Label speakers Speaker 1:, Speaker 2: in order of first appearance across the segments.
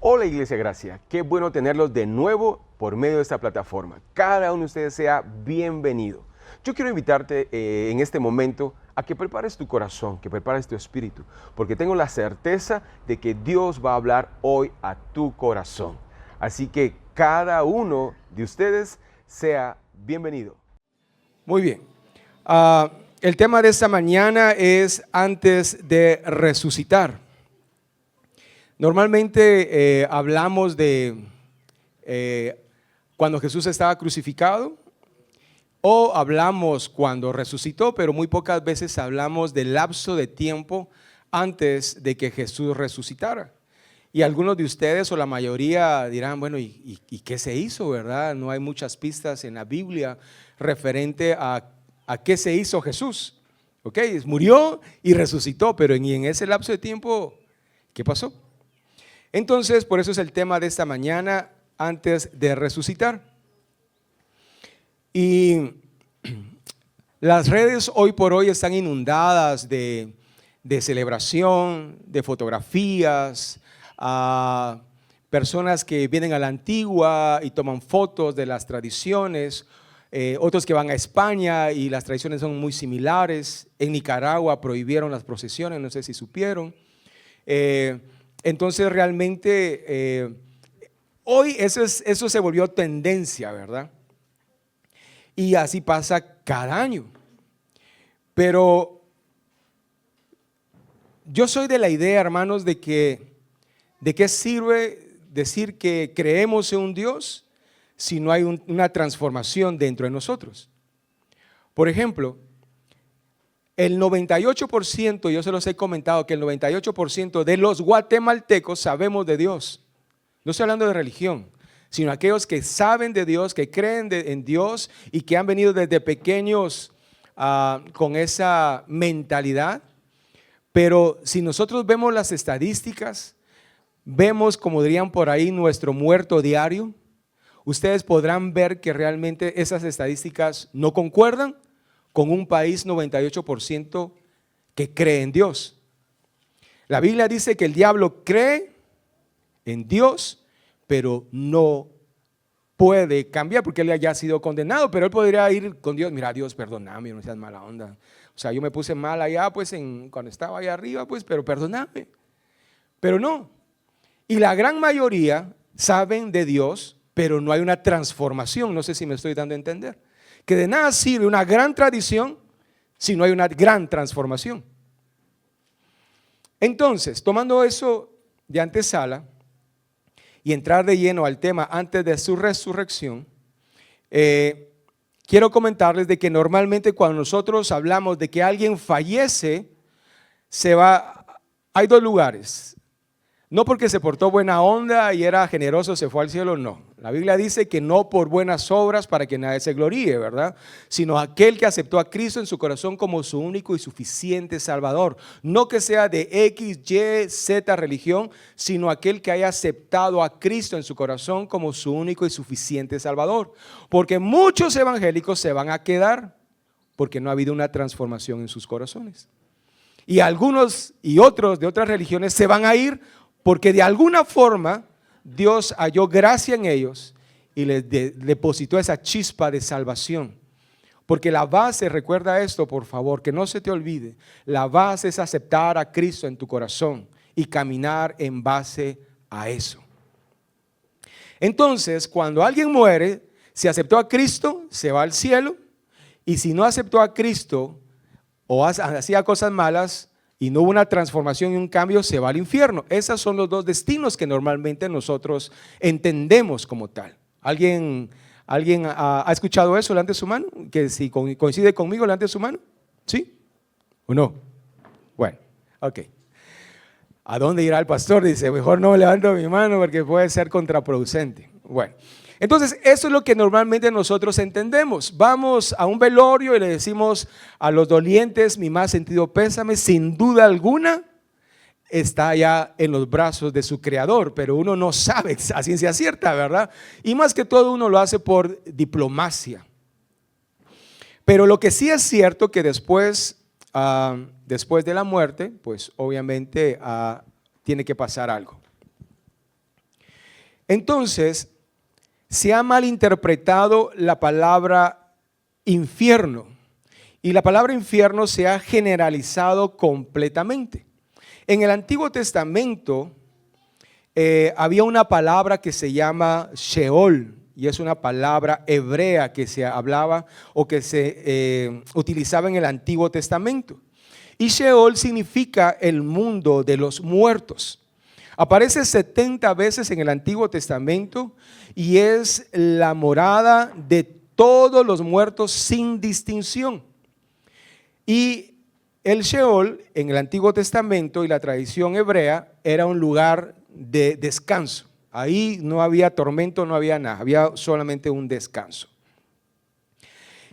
Speaker 1: Hola Iglesia Gracia, qué bueno tenerlos de nuevo por medio de esta plataforma. Cada uno de ustedes sea bienvenido. Yo quiero invitarte en este momento a que prepares tu corazón, que prepares tu espíritu, porque tengo la certeza de que Dios va a hablar hoy a tu corazón. Así que cada uno de ustedes sea bienvenido.
Speaker 2: Muy bien. El tema de esta mañana es antes de resucitar. Normalmente hablamos de cuando Jesús estaba crucificado o hablamos cuando resucitó, pero muy pocas veces hablamos del lapso de tiempo antes de que Jesús resucitara. Y algunos de ustedes o la mayoría dirán, bueno, ¿y qué se hizo, verdad? No hay muchas pistas en la Biblia referente a qué se hizo Jesús. Ok, murió y resucitó, pero en ese lapso de tiempo, ¿qué pasó? Entonces, por eso es el tema de esta mañana, antes de resucitar. Y las redes hoy por hoy están inundadas de celebración, de fotografías, a personas que vienen a la antigua y toman fotos de las tradiciones, otros que van a España y las tradiciones son muy similares. En Nicaragua prohibieron las procesiones, no sé si supieron. Entonces realmente hoy eso se volvió tendencia, ¿verdad? Y así pasa cada año. Pero yo soy de la idea, hermanos, de qué sirve decir que creemos en un Dios si no hay una transformación dentro de nosotros. Por ejemplo, el 98%, yo se los he comentado, que el 98% de los guatemaltecos sabemos de Dios. No estoy hablando de religión, sino aquellos que saben de Dios, que creen en Dios y que han venido desde pequeños con esa mentalidad. Pero si nosotros vemos las estadísticas, vemos, como dirían por ahí, nuestro muerto diario, ustedes podrán ver que realmente esas estadísticas no concuerdan con un país 98% que cree en Dios. La Biblia dice que el diablo cree en Dios, pero no puede cambiar porque él ya ha sido condenado, pero él podría ir con Dios, mira Dios, perdóname, no seas mala onda. O sea, yo me puse mal allá, pues cuando estaba allá arriba, pues, pero perdóname. Pero no. Y la gran mayoría saben de Dios, pero no hay una transformación. No sé si me estoy dando a entender. Que de nada sirve una gran tradición si no hay una gran transformación. Entonces, tomando eso de antesala y entrar de lleno al tema antes de su resurrección, quiero comentarles de que normalmente cuando nosotros hablamos de que alguien fallece, hay dos lugares. No porque se portó buena onda y era generoso se fue al cielo, no. La Biblia dice que no por buenas obras para que nadie se gloríe, ¿verdad? Sino aquel que aceptó a Cristo en su corazón como su único y suficiente Salvador. No que sea de X, Y, Z religión, sino aquel que haya aceptado a Cristo en su corazón como su único y suficiente Salvador. Porque muchos evangélicos se van a quedar porque no ha habido una transformación en sus corazones. Y algunos y otros de otras religiones se van a ir porque de alguna forma Dios halló gracia en ellos y les depositó esa chispa de salvación. Porque la base, recuerda esto por favor, que no se te olvide, la base es aceptar a Cristo en tu corazón y caminar en base a eso. Entonces, cuando alguien muere, si aceptó a Cristo, se va al cielo, y si no aceptó a Cristo o hacía cosas malas, y no hubo una transformación y un cambio, se va al infierno. Esos son los dos destinos que normalmente nosotros entendemos como tal. ¿Alguien ha escuchado eso? Levante su mano. Que si coincide conmigo, levante su mano. ¿Sí o no? Bueno, ok. ¿A dónde irá el pastor? Dice, mejor no levanto mi mano porque puede ser contraproducente. Bueno. Entonces, eso es lo que normalmente nosotros entendemos. Vamos a un velorio y le decimos a los dolientes, mi más sentido pésame, sin duda alguna, está ya en los brazos de su creador, pero uno no sabe a ciencia cierta, ¿verdad? Y más que todo uno lo hace por diplomacia. Pero lo que sí es cierto que después de la muerte, pues obviamente tiene que pasar algo. Entonces, se ha malinterpretado la palabra infierno y la palabra infierno se ha generalizado completamente. En el Antiguo Testamento había una palabra que se llama Sheol y es una palabra hebrea que se hablaba o que se utilizaba en el Antiguo Testamento. Y Sheol significa el mundo de los muertos. Aparece 70 veces en el Antiguo Testamento y es la morada de todos los muertos sin distinción. Y el Sheol en el Antiguo Testamento y la tradición hebrea era un lugar de descanso. Ahí no había tormento, no había nada, había solamente un descanso.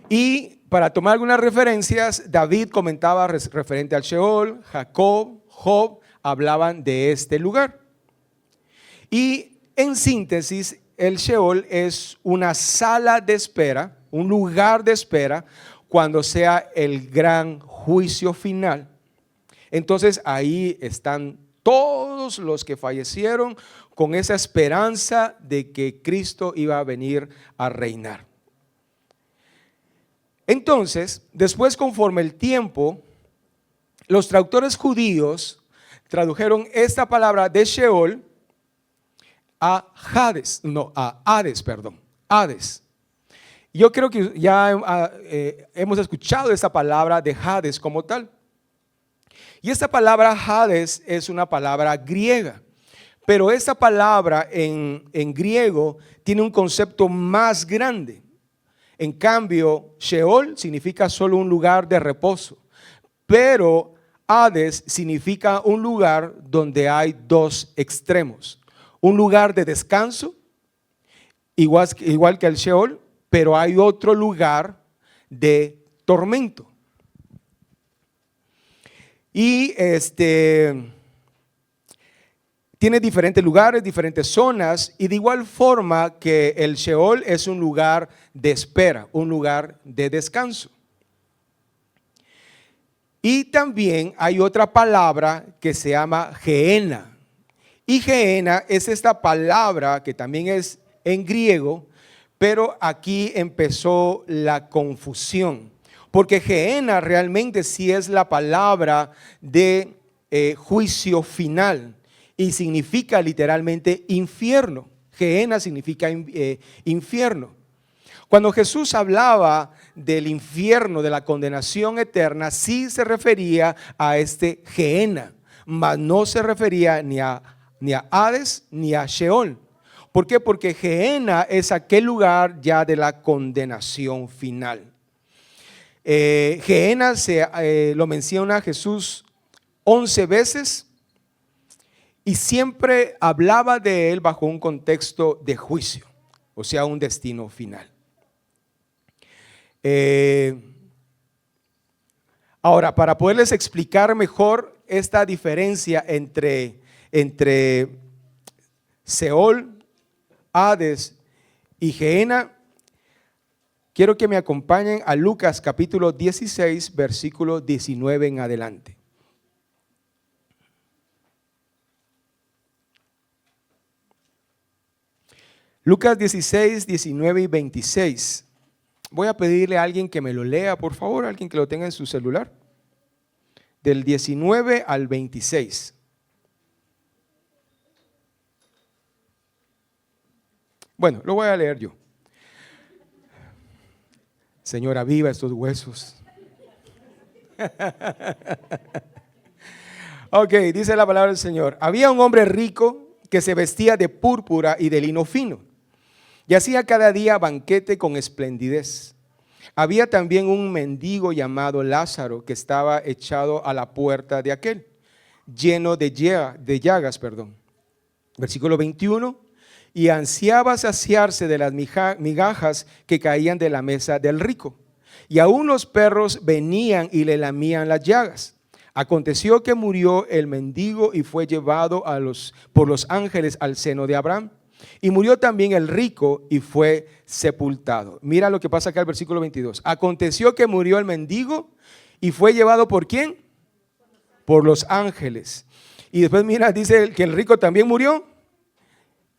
Speaker 2: Y para tomar algunas referencias, David comentaba referente al Sheol, Jacob, Job, hablaban de este lugar. Y en síntesis, el Sheol es una sala de espera, un lugar de espera cuando sea el gran juicio final. Entonces ahí están todos los que fallecieron con esa esperanza de que Cristo iba a venir a reinar. Entonces, después conforme el tiempo, los traductores judíos tradujeron esta palabra de Sheol a Hades. Yo creo que ya hemos escuchado esta palabra de Hades como tal. Y esta palabra Hades es una palabra griega, pero esta palabra en griego tiene un concepto más grande. En cambio, Sheol significa solo un lugar de reposo, pero Hades significa un lugar donde hay dos extremos. Un lugar de descanso, igual que el Sheol, pero hay otro lugar de tormento. Y tiene diferentes lugares, diferentes zonas, y de igual forma que el Sheol es un lugar de espera, un lugar de descanso. Y también hay otra palabra que se llama Gehenna. Y Gehenna es esta palabra que también es en griego, pero aquí empezó la confusión. Porque Gehenna realmente sí es la palabra de juicio final y significa literalmente infierno. Gehenna significa infierno. Cuando Jesús hablaba del infierno, de la condenación eterna, sí se refería a este Gehenna, mas no se refería ni a Hades ni a Sheol. ¿Por qué? Porque Gehenna es aquel lugar ya de la condenación final. Gehenna lo menciona Jesús 11 veces y siempre hablaba de él bajo un contexto de juicio, o sea, un destino final. Ahora, para poderles explicar mejor esta diferencia entre Seol, Hades y Gehenna, quiero que me acompañen a Lucas capítulo 16, versículo 19 en adelante. Lucas 16, 19 y 26. Voy a pedirle a alguien que me lo lea, por favor, alguien que lo tenga en su celular. Del 19 al 26. Bueno, lo voy a leer yo. Señor, aviva estos huesos. Ok, dice la palabra del Señor. Había un hombre rico que se vestía de púrpura y de lino fino y hacía cada día banquete con esplendidez. Había también un mendigo llamado Lázaro que estaba echado a la puerta de aquel, lleno de llagas. Versículo 21. Y ansiaba saciarse de las migajas que caían de la mesa del rico. Y aún los perros venían y le lamían las llagas. Aconteció que murió el mendigo y fue llevado por los ángeles al seno de Abraham. Y murió también el rico y fue sepultado. Mira lo que pasa acá el versículo 22. Aconteció que murió el mendigo y fue llevado ¿por quién? Por los ángeles. Y después mira, dice que el rico también murió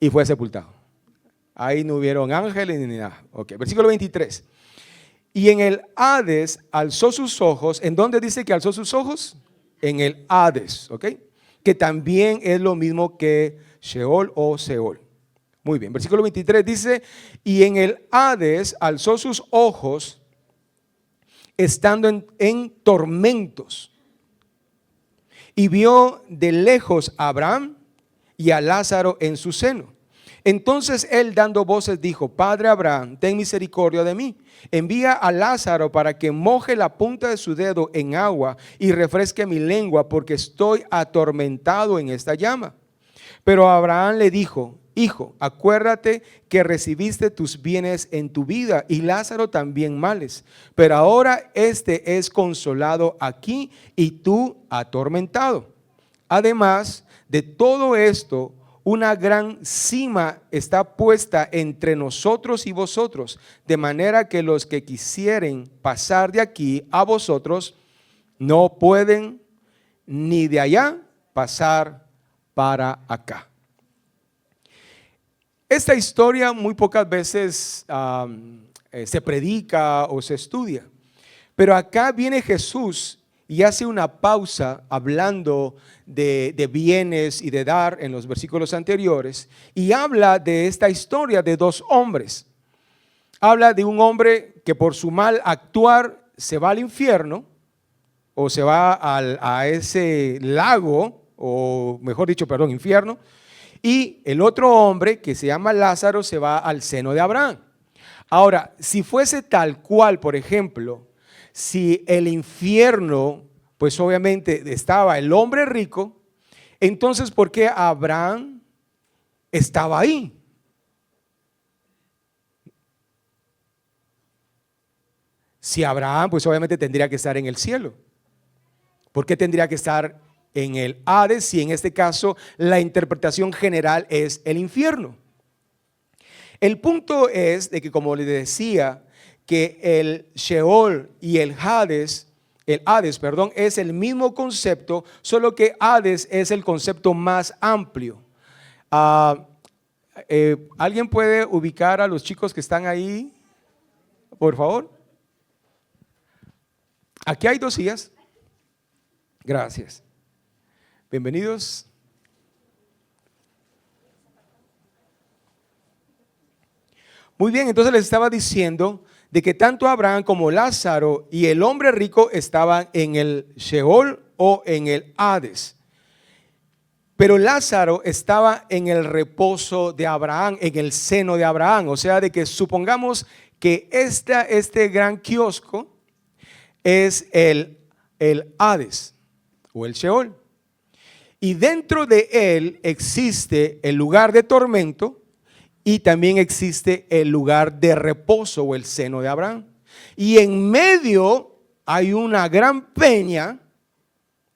Speaker 2: y fue sepultado. Ahí no hubieron ángeles ni nada. Ok, versículo 23. Y en el Hades alzó sus ojos. ¿En dónde dice que alzó sus ojos? En el Hades, ok. Que también es lo mismo que Sheol o Seol. Muy bien, versículo 23 dice, y en el Hades alzó sus ojos estando en tormentos. Y vio de lejos a Abraham y a Lázaro en su seno. Entonces él dando voces dijo, Padre Abraham, ten misericordia de mí. Envía a Lázaro para que moje la punta de su dedo en agua y refresque mi lengua, porque estoy atormentado en esta llama. Pero Abraham le dijo, Hijo, acuérdate que recibiste tus bienes en tu vida y Lázaro también males. Pero ahora este es consolado aquí y tú atormentado. Además de todo esto, una gran cima está puesta entre nosotros y vosotros, de manera que los que quisieren pasar de aquí a vosotros no pueden, ni de allá pasar para acá. Esta historia muy pocas veces se predica o se estudia, pero acá viene Jesús y hace una pausa hablando de bienes y de dar en los versículos anteriores, y habla de esta historia de dos hombres. Habla de un hombre que por su mal actuar se va al infierno, o se va a ese lago, o mejor dicho, perdón, infierno. Y el otro hombre, que se llama Lázaro, se va al seno de Abraham. Ahora, si fuese tal cual, por ejemplo, si el infierno, pues obviamente estaba el hombre rico, entonces ¿por qué Abraham estaba ahí? Si Abraham, pues obviamente tendría que estar en el cielo. ¿Por qué tendría que estar en el Hades si en este caso la interpretación general es el infierno? El punto es de que, como les decía, que el Sheol y el Hades, es el mismo concepto, solo que Hades es el concepto más amplio. ¿Alguien puede ubicar a los chicos que están ahí, por favor? Aquí hay 2 sillas. Gracias. Bienvenidos. Muy bien, entonces les estaba diciendo de que tanto Abraham como Lázaro y el hombre rico estaban en el Sheol o en el Hades. Pero Lázaro estaba en el reposo de Abraham, en el seno de Abraham. O sea, de que supongamos que este gran kiosco es el Hades o el Sheol. Y dentro de él existe el lugar de tormento y también existe el lugar de reposo o el seno de Abraham. Y en medio hay una gran peña,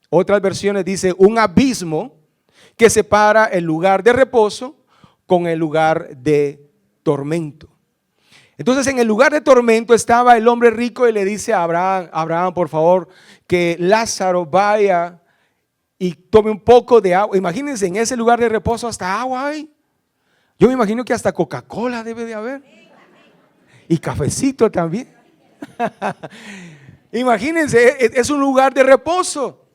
Speaker 2: otras versiones dicen un abismo, que separa el lugar de reposo con el lugar de tormento. Entonces en el lugar de tormento estaba el hombre rico y le dice a Abraham, Abraham, por favor, que Lázaro vaya y tome un poco de agua. Imagínense, en ese lugar de reposo hasta agua hay. Yo me imagino que hasta Coca-Cola debe de haber. Y cafecito también. Imagínense, es un lugar de reposo.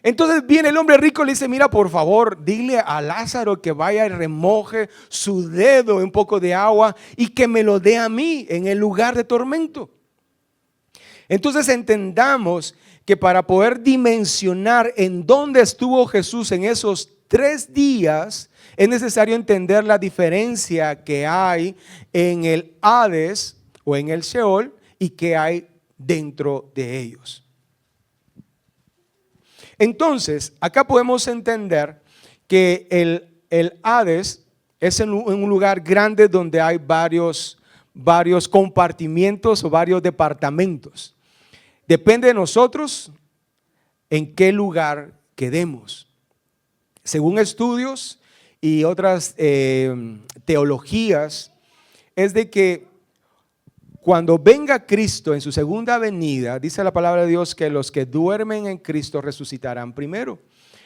Speaker 2: Entonces viene el hombre rico y le dice, mira, por favor, dile a Lázaro que vaya y remoje su dedo en un poco de agua y que me lo dé a mí en el lugar de tormento. Entonces entendamos que para poder dimensionar en dónde estuvo Jesús en esos 3 días, es necesario entender la diferencia que hay en el Hades o en el Sheol y que hay dentro de ellos. Entonces, acá podemos entender que el Hades es en un lugar grande donde hay varios compartimientos o varios departamentos. Depende de nosotros en qué lugar quedemos. Según estudios y otras teologías, es de que cuando venga Cristo en su segunda venida, dice la palabra de Dios que los que duermen en Cristo resucitarán primero.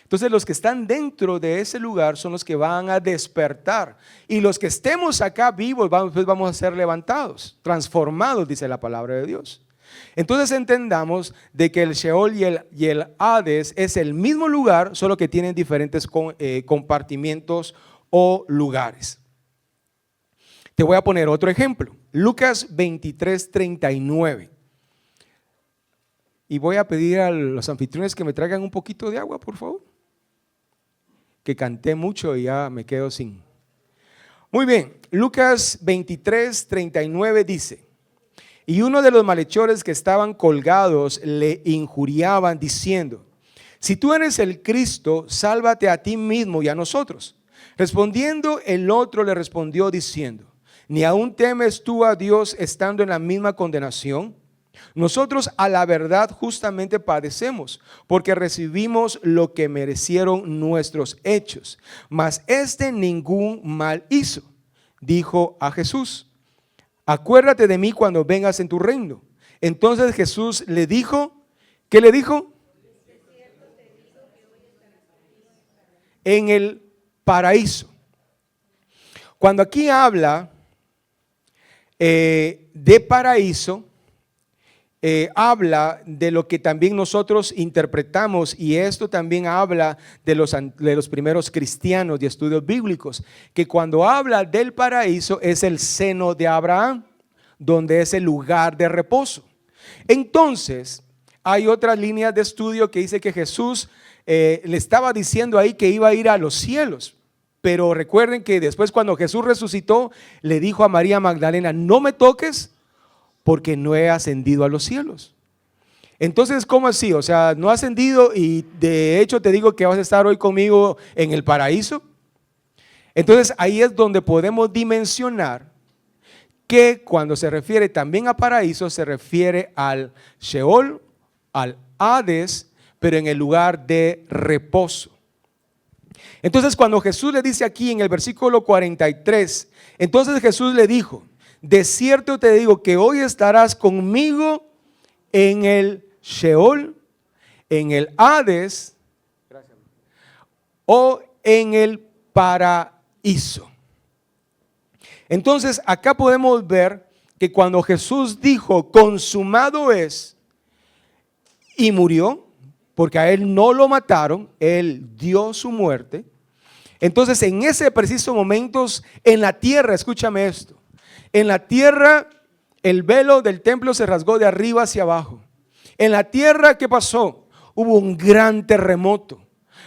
Speaker 2: Entonces los que están dentro de ese lugar son los que van a despertar. Y los que estemos acá vivos vamos a ser levantados, transformados, dice la palabra de Dios. Entonces entendamos de que el Sheol y el Hades es el mismo lugar, solo que tienen diferentes compartimientos o lugares. Te voy a poner otro ejemplo. Lucas 23:39. Y voy a pedir a los anfitriones que me traigan un poquito de agua, por favor. Que canté mucho y ya me quedo sin. Muy bien, Lucas 23:39 dice: y uno de los malhechores que estaban colgados le injuriaban diciendo: si tú eres el Cristo, sálvate a ti mismo y a nosotros. Respondiendo el otro le respondió diciendo: ¿ni aún temes tú a Dios estando en la misma condenación? Nosotros a la verdad justamente padecemos, porque recibimos lo que merecieron nuestros hechos, mas este ningún mal hizo. Dijo a Jesús: acuérdate de mí cuando vengas en tu reino. Entonces Jesús le dijo, ¿qué le dijo? En el paraíso. Cuando aquí habla de paraíso, habla de lo que también nosotros interpretamos, y esto también habla de los primeros cristianos de estudios bíblicos, que cuando habla del paraíso es el seno de Abraham, donde es el lugar de reposo. Entonces hay otras líneas de estudio que dice que Jesús le estaba diciendo ahí que iba a ir a los cielos. Pero recuerden que después, cuando Jesús resucitó, le dijo a María Magdalena: no me toques porque no he ascendido a los cielos. Entonces, ¿cómo así? O sea, no ha ascendido y de hecho te digo que vas a estar hoy conmigo en el paraíso. Entonces ahí es donde podemos dimensionar que cuando se refiere también a paraíso, se refiere al Sheol, al Hades, pero en el lugar de reposo. Entonces cuando Jesús le dice aquí en el versículo 43, entonces Jesús le dijo: de cierto te digo que hoy estarás conmigo en el Sheol, en el Hades o en el paraíso. Entonces acá podemos ver que cuando Jesús dijo consumado es y murió, porque a él no lo mataron, él dio su muerte. Entonces en ese preciso momento en la tierra, escúchame esto, en la tierra el velo del templo se rasgó de arriba hacia abajo. En la tierra, ¿qué pasó? Hubo un gran terremoto.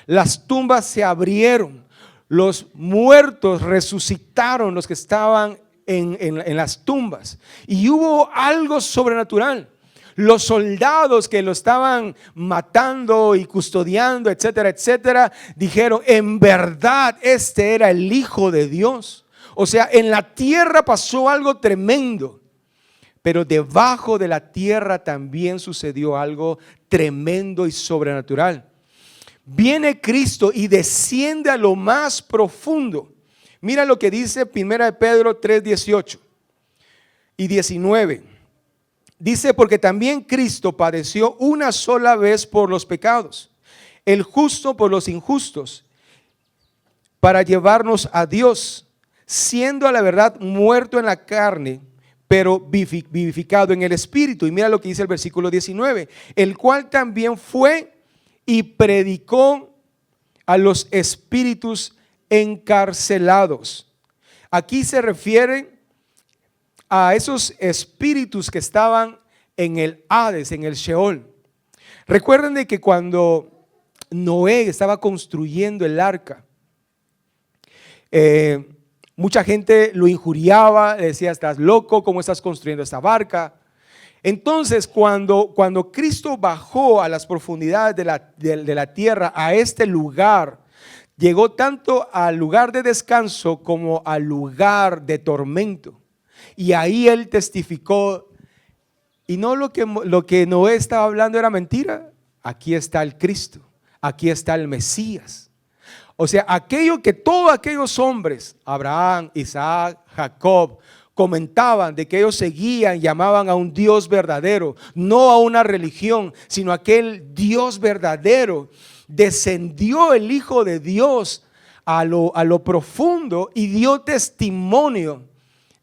Speaker 2: Las tumbas se abrieron. Los muertos resucitaron, los que estaban en las tumbas. Y hubo algo sobrenatural. Los soldados que lo estaban matando y custodiando, etcétera, etcétera, dijeron: en verdad este era el Hijo de Dios. O sea, en la tierra pasó algo tremendo, pero debajo de la tierra también sucedió algo tremendo y sobrenatural. Viene Cristo y desciende a lo más profundo. Mira lo que dice 1 Pedro 3:18 y 19. Dice: porque también Cristo padeció una sola vez por los pecados, el justo por los injustos, para llevarnos a Dios, siendo a la verdad muerto en la carne, pero vivificado en el espíritu. Y mira lo que dice el versículo 19: el cual también fue y predicó a los espíritus encarcelados. Aquí se refiere a esos espíritus que estaban en el Hades, en el Sheol. Recuerden de que cuando Noé estaba construyendo el arca, mucha gente lo injuriaba, le decía: estás loco, ¿cómo estás construyendo esta barca? Entonces cuando Cristo bajó a las profundidades de la tierra, a este lugar, llegó tanto al lugar de descanso como al lugar de tormento. Y ahí él testificó, y no lo que Noé estaba hablando era mentira. Aquí está el Cristo, aquí está el Mesías. O sea, aquello que todos aquellos hombres, Abraham, Isaac, Jacob, comentaban de que ellos seguían, llamaban a un Dios verdadero, no a una religión, sino a aquel Dios verdadero descendió el Hijo de Dios a lo profundo y dio testimonio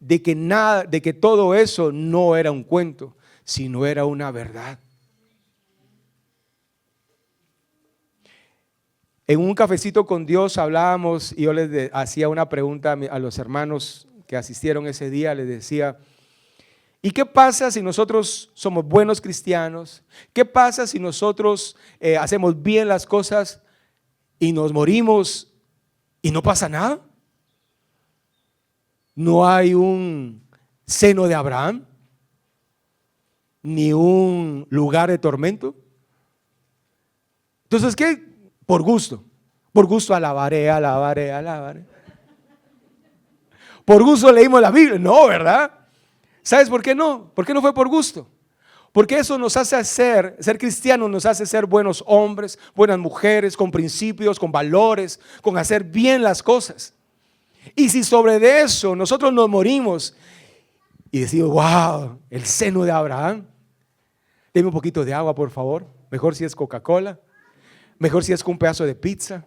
Speaker 2: de que todo eso no era un cuento, sino era una verdad. En un cafecito con Dios hablábamos y yo les hacía una pregunta a los hermanos que asistieron ese día. Les decía: ¿y qué pasa si nosotros somos buenos cristianos? ¿Qué pasa si nosotros hacemos bien las cosas y nos morimos y no pasa nada? No hay un seno de Abraham, ni un lugar de tormento. Entonces, ¿qué? Por gusto alabaré. Por gusto leímos la Biblia. No, ¿verdad? ¿Sabes por qué no? ¿Por qué no fue por gusto? Porque eso nos hace ser cristianos nos hace ser buenos hombres, buenas mujeres, con principios, con valores, con hacer bien las cosas. Y si sobre de eso nosotros nos morimos y decimos: wow, el seno de Abraham, deme un poquito de agua, por favor. Mejor si es Coca-Cola, mejor si es con un pedazo de pizza.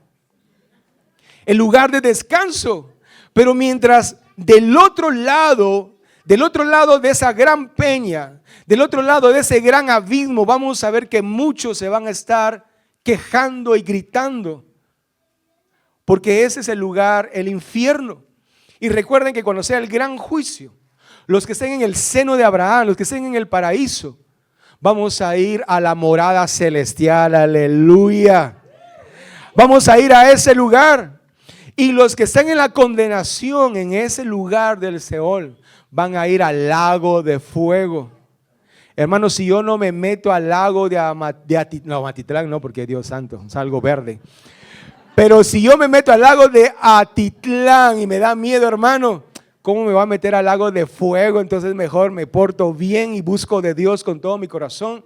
Speaker 2: El lugar de descanso. Pero mientras del otro lado de esa gran peña, del otro lado de ese gran abismo, vamos a ver que muchos se van a estar quejando y gritando, porque ese es el lugar, el infierno. Y recuerden que cuando sea el gran juicio, los que estén en el seno de Abraham, los que estén en el paraíso, vamos a ir a la morada celestial. Aleluya. Vamos a ir a ese lugar. Y los que están en la condenación, en ese lugar del Seol, van a ir al lago de fuego. Hermanos, si yo no me meto al lago de Amatitlán, no, porque Dios santo, es algo verde. Pero si yo me meto al lago de Atitlán y me da miedo, hermano, ¿cómo me va a meter al lago de fuego? Entonces mejor me porto bien y busco de Dios con todo mi corazón.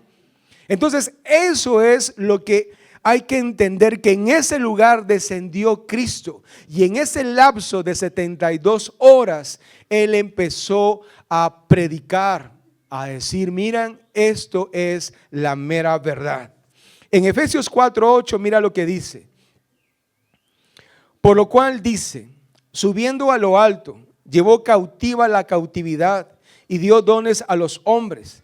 Speaker 2: Entonces eso es lo que hay que entender, que en ese lugar descendió Cristo y en ese lapso de 72 horas Él empezó a predicar, a decir: miren, esto es la mera verdad. En Efesios 4:8 mira lo que dice: por lo cual dice, subiendo a lo alto, llevó cautiva la cautividad y dio dones a los hombres.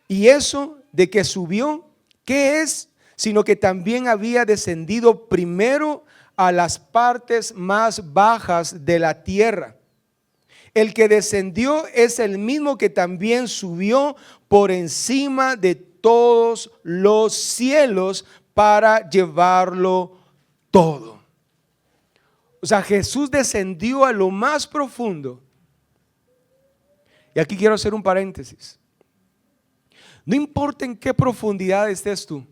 Speaker 2: Y eso de que subió, ¿qué es? Sino que también había descendido primero a las partes más bajas de la tierra. El que descendió es el mismo que también subió por encima de todos los cielos para llevarlo todo. O sea, Jesús descendió a lo más profundo. Y aquí quiero hacer un paréntesis. No importa en qué profundidad estés tú,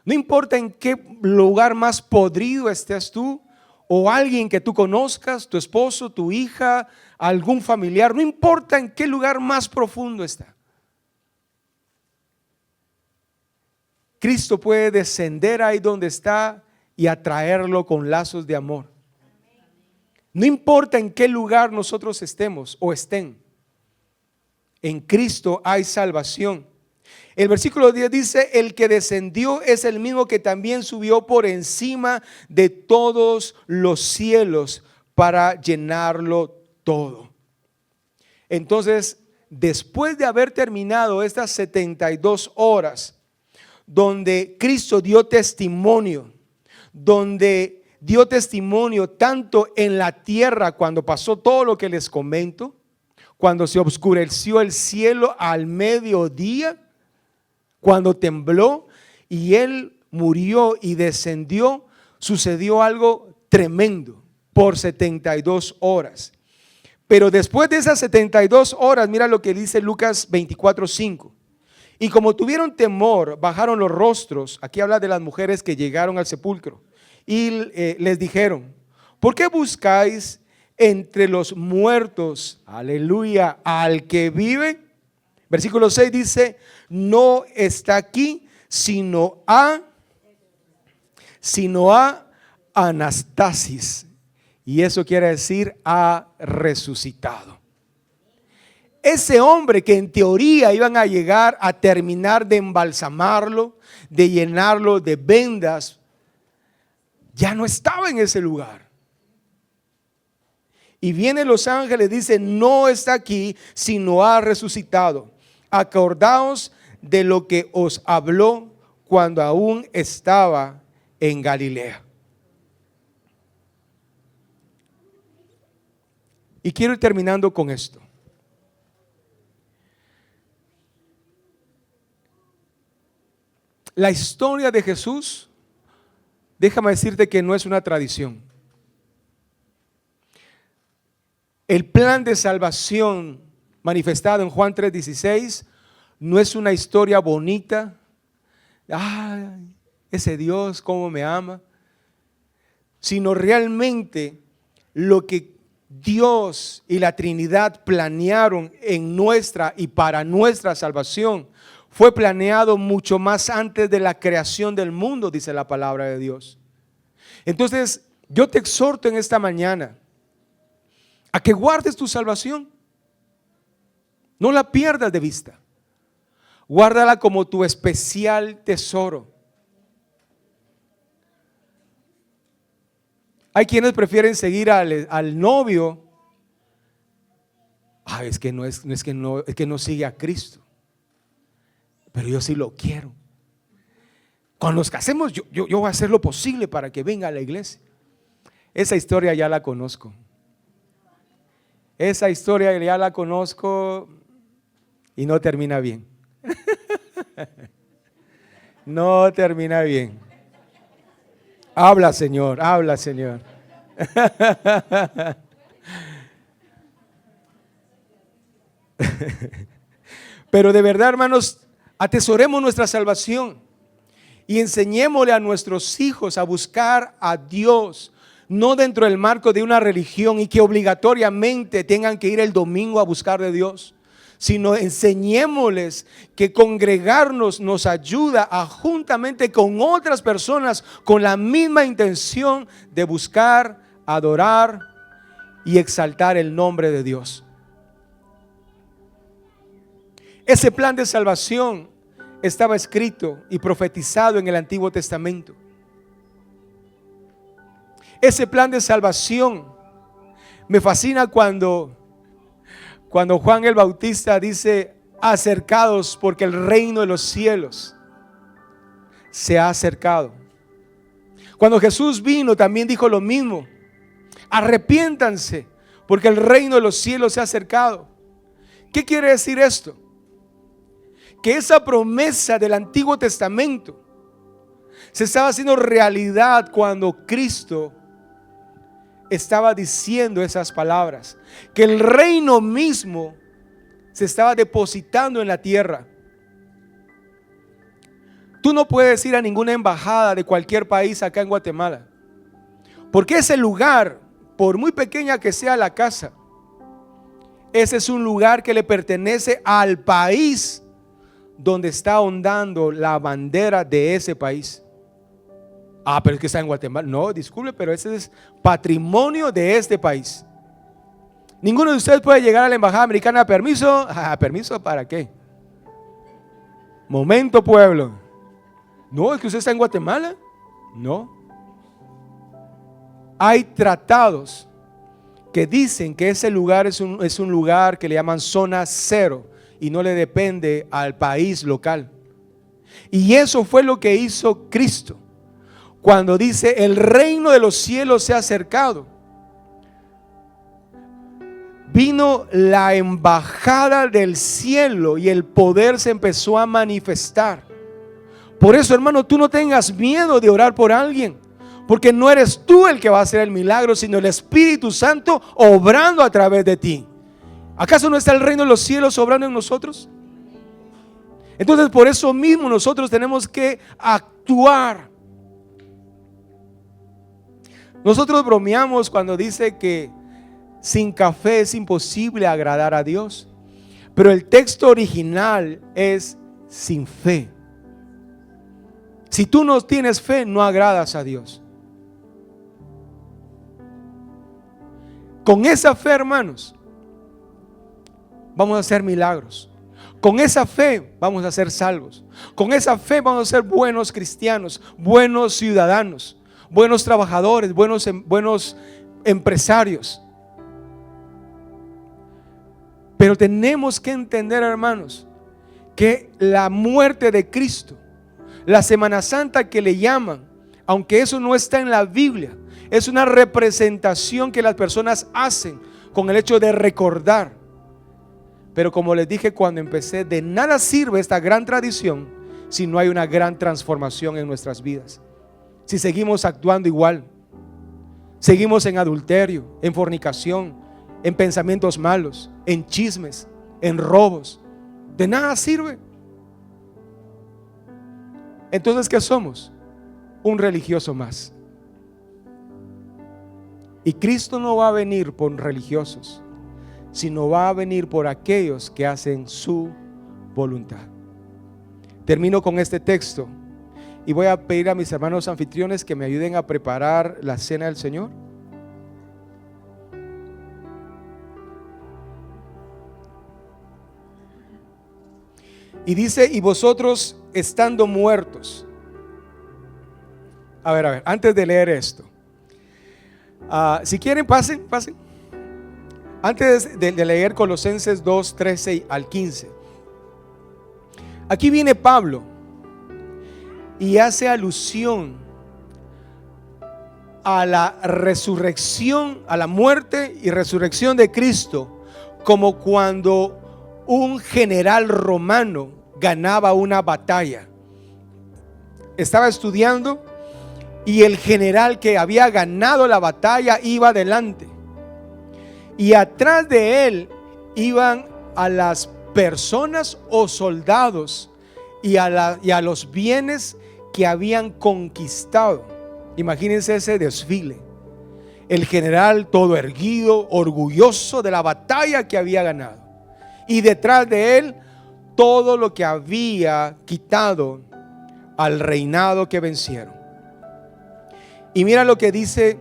Speaker 2: no importa en qué lugar más podrido estés tú, o alguien que tú conozcas, tu esposo, tu hija, algún familiar, no importa en qué lugar más profundo está, Cristo puede descender ahí donde está y atraerlo con lazos de amor. No importa en qué lugar nosotros estemos o estén, en Cristo hay salvación. El versículo 10 dice: el que descendió es el mismo que también subió por encima de todos los cielos para llenarlo todo. Entonces, después de haber terminado estas 72 horas, donde Cristo dio testimonio, tanto en la tierra cuando pasó todo lo que les comento, cuando se oscureció el cielo al mediodía, cuando tembló y Él murió y descendió, sucedió algo tremendo por 72 horas. Pero después de esas 72 horas, mira lo que dice Lucas 24:5. Y como tuvieron temor, bajaron los rostros. Aquí habla de las mujeres que llegaron al sepulcro. Y les dijeron: ¿por qué buscáis entre los muertos, aleluya, al que vive? Versículo 6 dice: no está aquí, sino a Anastasis. Y eso quiere decir: ha resucitado. ese hombre que en teoría iban a llegar a terminar de embalsamarlo, de llenarlo de vendas, ya no estaba en ese lugar. Y vienen los ángeles, dice, no está aquí, sino ha resucitado. Acordaos de lo que os habló cuando aún estaba en Galilea. Y quiero ir terminando con esto. La historia de Jesús, déjame decirte que no es una tradición. El plan de salvación manifestado en Juan 3:16 no es una historia bonita. Ay, ese Dios cómo me ama. Sino realmente lo que Dios y la Trinidad planearon en nuestra y para nuestra salvación fue planeado mucho más antes de la creación del mundo, dice la palabra de Dios. Entonces, yo te exhorto en esta mañana a que guardes tu salvación. No la pierdas de vista. Guárdala como tu especial tesoro. Hay quienes prefieren seguir al novio. Es que no sigue a Cristo. Pero yo sí lo quiero. Cuando nos casemos, yo voy a hacer lo posible para que venga a la iglesia. Esa historia ya la conozco. Esa historia ya la conozco y no termina bien. No termina bien. Habla, Señor, habla, Señor. Pero de verdad, hermanos, atesoremos nuestra salvación y enseñémosle a nuestros hijos a buscar a Dios, no dentro del marco de una religión y que obligatoriamente tengan que ir el domingo a buscar de Dios, sino enseñémosles que congregarnos nos ayuda a juntamente con otras personas con la misma intención de buscar, adorar y exaltar el nombre de Dios. Ese plan de salvación estaba escrito y profetizado en el Antiguo Testamento. Ese plan de salvación me fascina cuando Juan el Bautista dice: acercados porque el reino de los cielos se ha acercado. Cuando Jesús vino también dijo lo mismo: arrepiéntanse porque el reino de los cielos se ha acercado. ¿Qué quiere decir esto? Que esa promesa del Antiguo Testamento se estaba haciendo realidad cuando Cristo estaba diciendo esas palabras, que el reino mismo se estaba depositando en la tierra. Tú no puedes ir a ninguna embajada de cualquier país acá en Guatemala, porque ese lugar, por muy pequeña que sea la casa, ese es un lugar que le pertenece al país donde está ondando la bandera de ese país. Pero es que está en Guatemala. No, disculpe, pero ese es patrimonio de este país. Ninguno de ustedes puede llegar a la embajada americana. ¿Permiso? ¿Permiso para qué? Momento, pueblo. No, es que usted está en Guatemala. No. Hay tratados que dicen que ese lugar es un lugar que le llaman zona cero y no le depende al país local. Y eso fue lo que hizo Cristo cuando dice: el reino de los cielos se ha acercado. Vino la embajada del cielo y el poder se empezó a manifestar. Por eso, hermano, tú no tengas miedo de orar por alguien, porque no eres tú el que va a hacer el milagro, sino el Espíritu Santo obrando a través de ti. ¿Acaso no está el reino de los cielos obrando en nosotros? Entonces, por eso mismo nosotros tenemos que actuar. Nosotros bromeamos cuando dice que sin café es imposible agradar a Dios, pero el texto original es sin fe. Si tú no tienes fe, no agradas a Dios. Con esa fe, hermanos, vamos a hacer milagros. Con esa fe vamos a ser salvos. Con esa fe vamos a ser buenos cristianos, buenos ciudadanos, buenos trabajadores, buenos empresarios. Pero tenemos que entender, hermanos, que la muerte de Cristo, la Semana Santa que le llaman, aunque eso no está en la Biblia, es una representación que las personas hacen con el hecho de recordar. Pero como les dije cuando empecé, de nada sirve esta gran tradición si no hay una gran transformación en nuestras vidas. Si seguimos actuando igual, seguimos en adulterio, en fornicación, en pensamientos malos, en chismes, en robos, de nada sirve. Entonces, ¿qué somos? Un religioso más. Y Cristo no va a venir por religiosos, sino va a venir por aquellos que hacen su voluntad. Termino con este texto y voy a pedir a mis hermanos anfitriones que me ayuden a preparar la cena del Señor. Y dice, y vosotros estando muertos. A ver, antes de leer esto, si quieren pasen. Antes de leer Colosenses 2, 13 al 15. Aquí viene Pablo y hace alusión a la resurrección, a la muerte y resurrección de Cristo, como cuando un general romano ganaba una batalla. Estaba estudiando y el general que había ganado la batalla iba adelante. Y atrás de él iban a las personas o soldados y a los bienes que habían conquistado. Imagínense ese desfile. El general todo erguido, orgulloso de la batalla que había ganado. Y detrás de él todo lo que había quitado al reinado que vencieron. Y mira lo que dice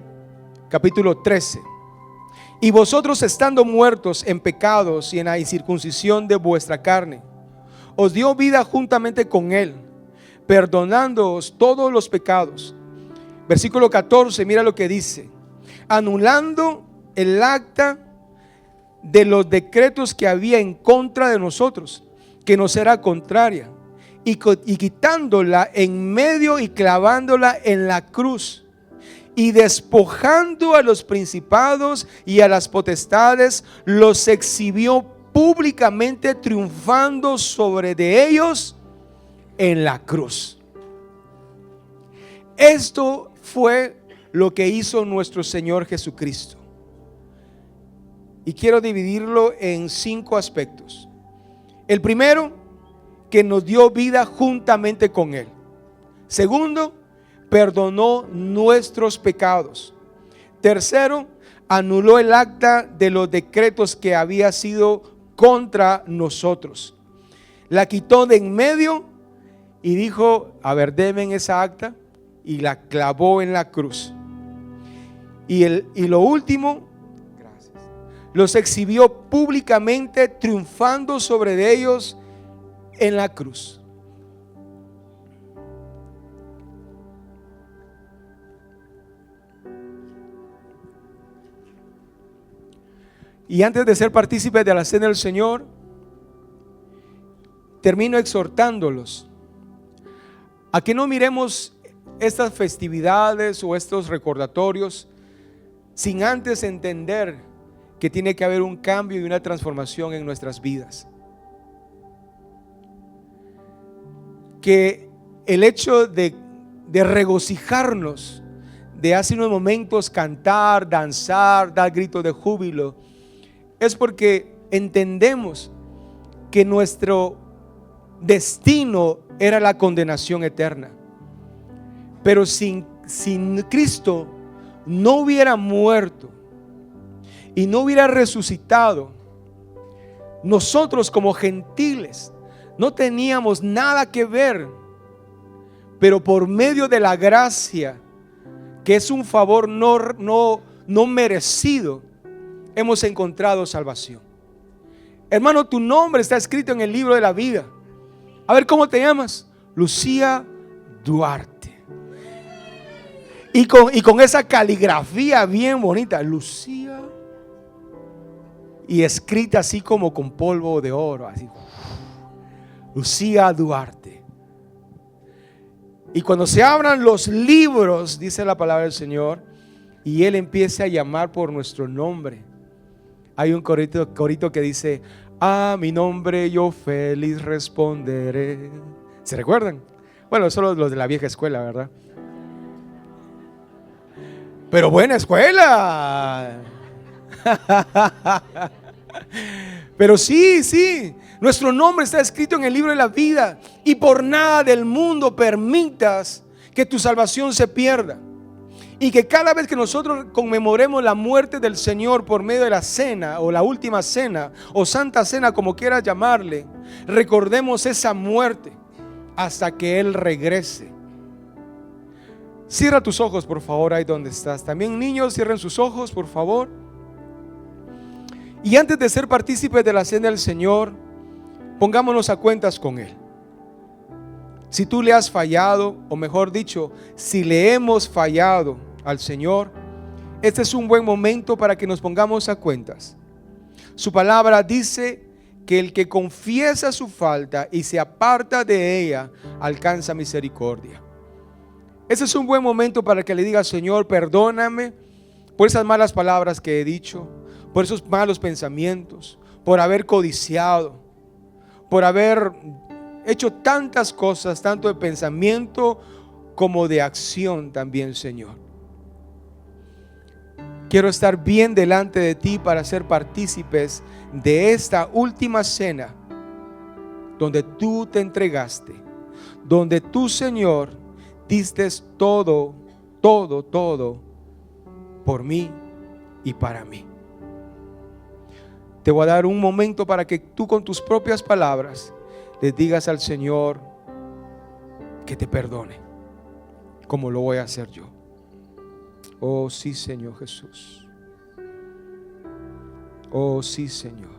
Speaker 2: capítulo 13. Y vosotros estando muertos en pecados y en la incircuncisión de vuestra carne, os dio vida juntamente con él, perdonándoos todos los pecados. Versículo 14, mira lo que dice: anulando el acta de los decretos que había en contra de nosotros, que nos era contraria, y quitándola en medio y clavándola en la cruz. Y despojando a los principados y a las potestades, los exhibió públicamente, triunfando sobre de ellos en la cruz. Esto fue lo que hizo nuestro Señor Jesucristo. Y quiero dividirlo en 5 aspectos. El primero, que nos dio vida juntamente con Él. Segundo, perdonó nuestros pecados. Tercero, anuló el acta de los decretos que había sido contra nosotros. La quitó de en medio y dijo: a ver, denme esa acta, y la clavó en la cruz. Y lo último, los exhibió públicamente, triunfando sobre de ellos en la cruz. Y antes de ser partícipes de la cena del Señor, termino exhortándolos a que no miremos estas festividades o estos recordatorios sin antes entender que tiene que haber un cambio y una transformación en nuestras vidas. Que el hecho de regocijarnos, de hace unos momentos cantar, danzar, dar gritos de júbilo, es porque entendemos que nuestro destino era la condenación eterna. Pero sin Cristo no hubiera muerto y no hubiera resucitado, nosotros como gentiles no teníamos nada que ver. Pero por medio de la gracia, que es un favor no merecido, hemos encontrado salvación. Hermano, tu nombre está escrito en el libro de la vida. A ver, ¿cómo te llamas? Lucía Duarte. Y con esa caligrafía bien bonita, Lucía. Y escrita así como con polvo de oro, así. Lucía Duarte. Y cuando se abran los libros, dice la palabra del Señor, y Él empieza a llamar por nuestro nombre, hay un corito que dice: a mi nombre yo feliz responderé. ¿Se recuerdan? Bueno, solo los de la vieja escuela, ¿verdad? Pero buena escuela. Pero sí, nuestro nombre está escrito en el libro de la vida, y por nada del mundo permitas que tu salvación se pierda. Y que cada vez que nosotros conmemoremos la muerte del Señor por medio de la cena, o la última cena, o santa cena, como quieras llamarle, recordemos esa muerte hasta que Él regrese. Cierra tus ojos, por favor, ahí donde estás. También, niños, cierren sus ojos, por favor. Y antes de ser partícipes de la cena del Señor, pongámonos a cuentas con Él. Si tú le has fallado, o mejor dicho, si le hemos fallado al Señor, este es un buen momento para que nos pongamos a cuentas. Su palabra dice que el que confiesa su falta y se aparta de ella, alcanza misericordia. Este es un buen momento para que le diga: Señor, perdóname por esas malas palabras que he dicho, por esos malos pensamientos, por haber codiciado, por haber hecho tantas cosas, tanto de pensamiento como de acción también, Señor. Quiero estar bien delante de ti para ser partícipes de esta última cena, donde tú te entregaste, donde tú, Señor, diste todo por mí y para mí. Te voy a dar un momento para que tú, con tus propias palabras, le digas al Señor que te perdone, como lo voy a hacer yo. Oh sí, Señor Jesús. Oh sí, Señor.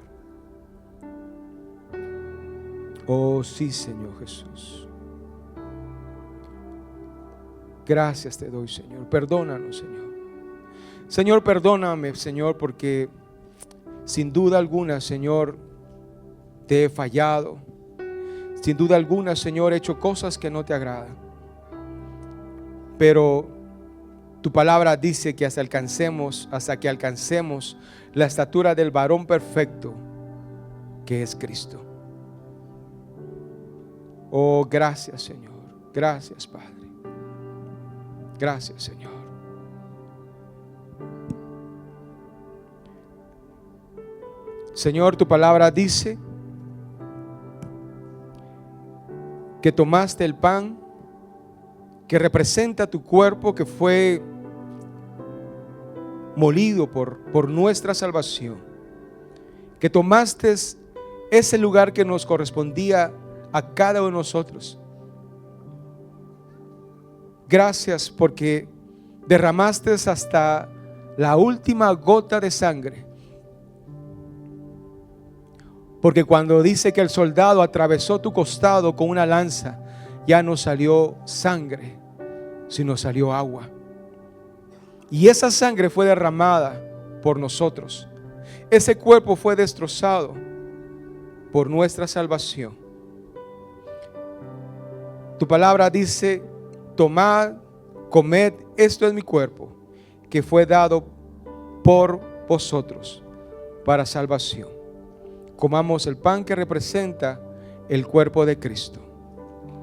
Speaker 2: Oh sí, Señor Jesús. Gracias te doy, Señor. Perdónanos, Señor. Señor, perdóname, Señor, porque sin duda alguna, Señor, te he fallado. Sin duda alguna, Señor, he hecho cosas que no te agradan. Pero tu palabra dice que hasta que alcancemos la estatura del varón perfecto, que es Cristo. Oh, gracias, Señor. Gracias, Padre. Gracias, Señor. Señor, tu palabra dice que tomaste el pan que representa tu cuerpo, que fue molido por nuestra salvación, que tomaste ese lugar que nos correspondía a cada uno de nosotros. Gracias porque derramaste hasta la última gota de sangre. Porque cuando dice que el soldado atravesó tu costado con una lanza, ya no salió sangre, sino salió agua. Y esa sangre fue derramada por nosotros. Ese cuerpo fue destrozado por nuestra salvación. Tu palabra dice: tomad, comed, esto es mi cuerpo, que fue dado por vosotros para salvación. Comamos el pan que representa el cuerpo de Cristo.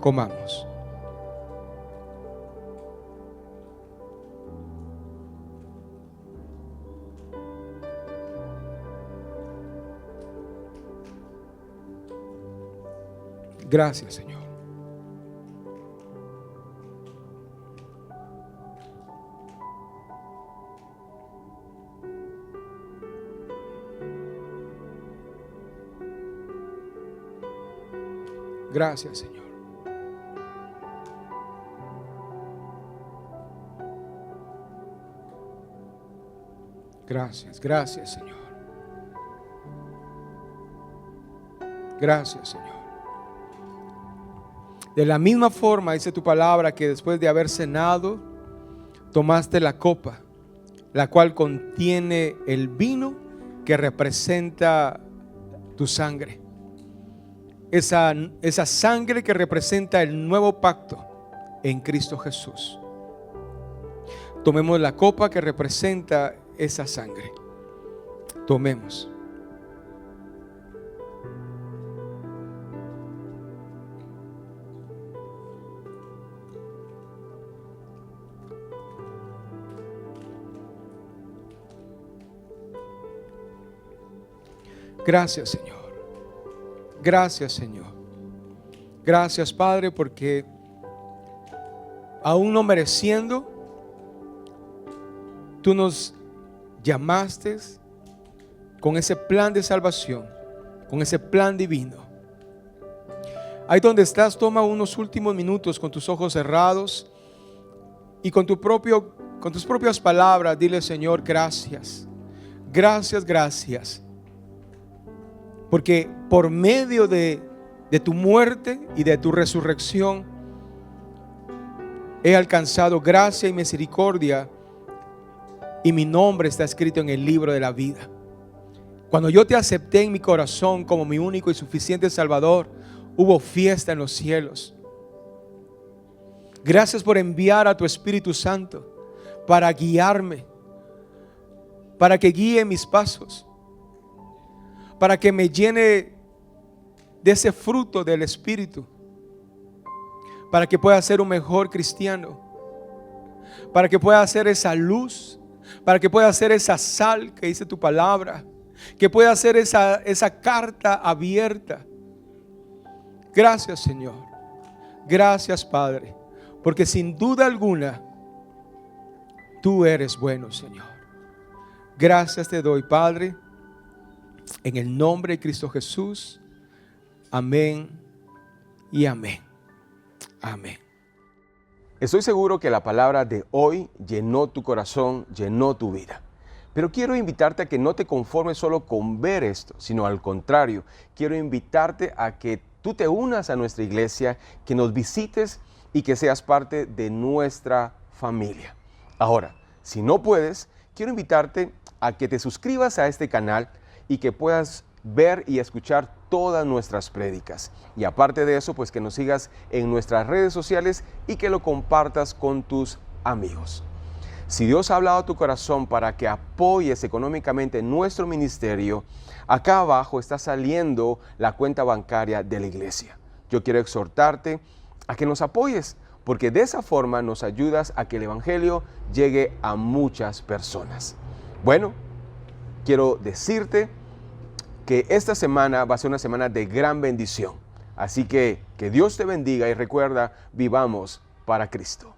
Speaker 2: Comamos. Gracias, Señor. Gracias, Señor. Gracias, gracias, Señor. Gracias, Señor. De la misma forma dice tu palabra que después de haber cenado, tomaste la copa, la cual contiene el vino que representa tu sangre. Esa sangre que representa el nuevo pacto en Cristo Jesús. Tomemos la copa que representa esa sangre. Tomemos. Gracias, Señor. Gracias, Señor. Gracias, Padre, porque aún no mereciendo, tú nos llamaste con ese plan de salvación, con ese plan divino. Ahí donde estás, toma unos últimos minutos con tus ojos cerrados y con tus propias palabras, dile: Señor, gracias. Gracias, gracias. Porque por medio de tu muerte y de tu resurrección he alcanzado gracia y misericordia, y mi nombre está escrito en el libro de la vida. Cuando yo te acepté en mi corazón como mi único y suficiente Salvador, hubo fiesta en los cielos. Gracias por enviar a tu Espíritu Santo para guiarme, para que guíe mis pasos, para que me llene de ese fruto del Espíritu, para que pueda ser un mejor cristiano, para que pueda ser esa luz, para que pueda ser esa sal que dice tu palabra, que pueda ser esa carta abierta. Gracias, Señor. Gracias, Padre, porque sin duda alguna tú eres bueno, Señor. Gracias te doy, Padre, en el nombre de Cristo Jesús. Amén y amén. Amén.
Speaker 1: Estoy seguro que la palabra de hoy llenó tu corazón, llenó tu vida. Pero quiero invitarte a que no te conformes solo con ver esto, sino al contrario, quiero invitarte a que tú te unas a nuestra iglesia, que nos visites y que seas parte de nuestra familia. Ahora, si no puedes, quiero invitarte a que te suscribas a este canal y que puedas ver y escuchar todas nuestras prédicas. Y aparte de eso, pues que nos sigas en nuestras redes sociales y que lo compartas con tus amigos. Si Dios ha hablado a tu corazón para que apoyes económicamente nuestro ministerio, acá abajo está saliendo la cuenta bancaria de la iglesia. Yo quiero exhortarte a que nos apoyes, porque de esa forma nos ayudas a que el evangelio llegue a muchas personas. Bueno, quiero decirte que esta semana va a ser una semana de gran bendición. Así que Dios te bendiga y recuerda, vivamos para Cristo.